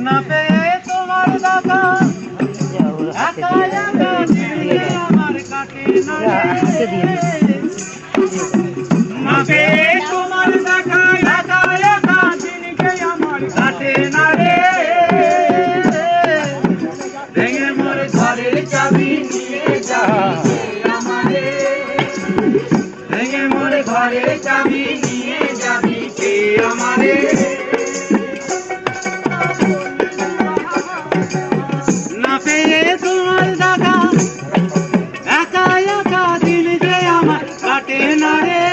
না পেয়ে তোমার দেখা একা একা দিনে আমার কাটে না না পেয়ে তোমার দেখা একা একা দিনকে আমার কাটে না রে ভেঙে মোর ঘরের চাবি নিয়ে যাবি আমারে ভেঙে মোর ঘরের চাবি নিয়ে যাবি কে আমারে না পেয়ে তোমার দেখা একা একা দিন যে আমার কাটে না রে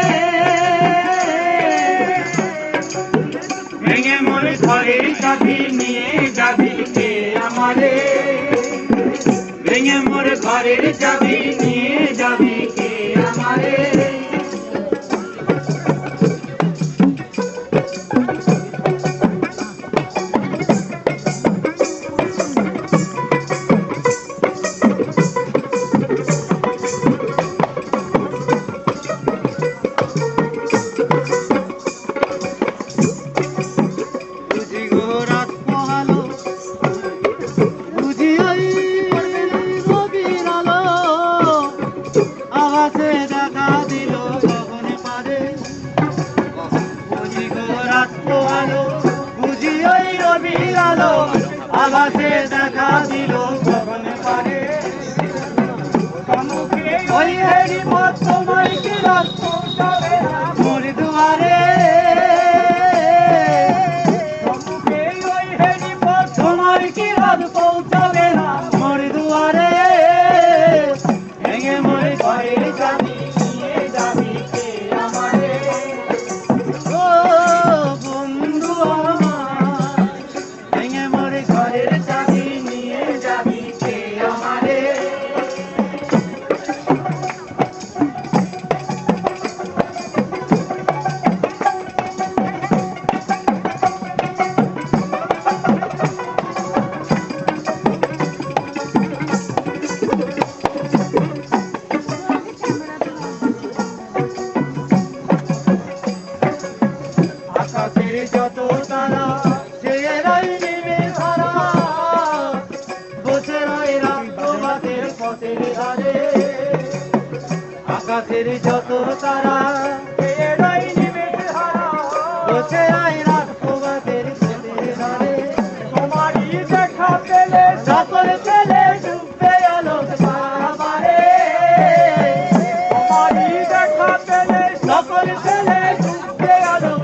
ভেঙে মোর ঘরের চাবি নিয়ে যাবি কে আমারে ভেঙে মোর ঘরের চাবি নিয়ে যাবি কে আমারে আকাশে দেখা দিল কখন পারে ওই হেরি পথ তোমার কি রক্ত মোর দুয়ারে ওই হেরি পথ তোমার কি রথ পৌঁছাবে না মোর দুয়ারে ভেঙে মোর ঘরের চাবি নিয়ে যাবি কে আমারে ও বন্ধু আমার ভেঙে মোর ঘরের চাবি নিয়ে যাবি কে আমারে আকাশের যত তারা সে রাই নিবে ধারা বসে রয় রামবাদের পথের ধারে আকাশের যত তারা সে রাই নিবে ধারা বসে রয় রামবাদের পথের ধারে তোমারই দেখা পেলে সকল পেলে ডুববে আলোক বাবারে তোমারই দেখা পেলে সকল পেলে ডুববে আলোক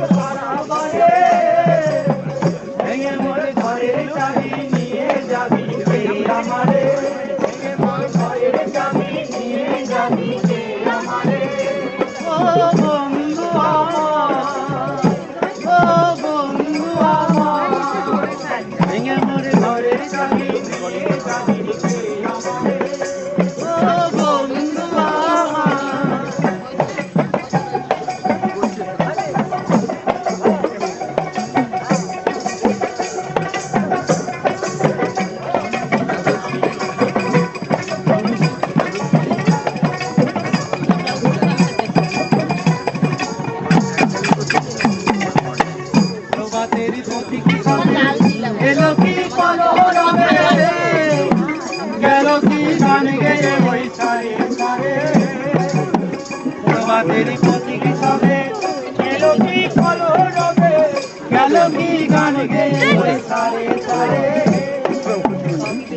ভেঙে মোর ঘরের চাবি নিয়ে যাবি কে আমারে ভেঙে মোর ঘরের চাবি নিয়ে যাবি কে আমারে ও বন্ধু আমার ও বন্ধু আমার ভেঙে মোর ঘরের চাবি নিয়ে যাবি কে আমারে ও বন্ধু আমার তেরি ধোতি কি এলো কি কলরবে গেল কি গান গেয়ে ওই সারে সারে তেরি ধোতি কি সবে এলো কি কলরবে গেল কি গান গেয়ে ওই সারে সারে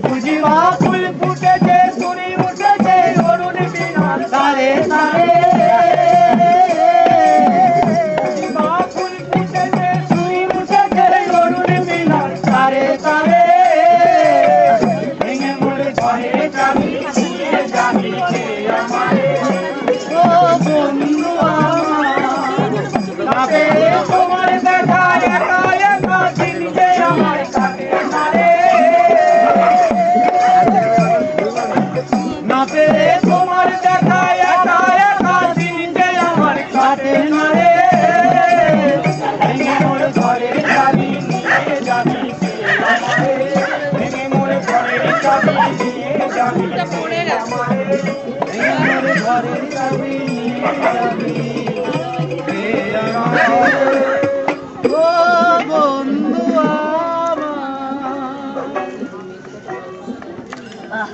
বুঝিবা ফুল ফুটেছে সুরি উঠেছে অরুণ বিনা সারে সারে তোমার দেখা একা একা দিন যে আমার কাটে না রে না পেরে তোমার দেখা একা একা দিন যে আমার কাটে না রে ভেঙে মোর ঘরের চাবি নিয়ে যাবি ভেঙে মোর ঘরের চাবি নিয়ে যাবি ভেঙে মোর ঘরের চাবি নিয়ে যাবি আহ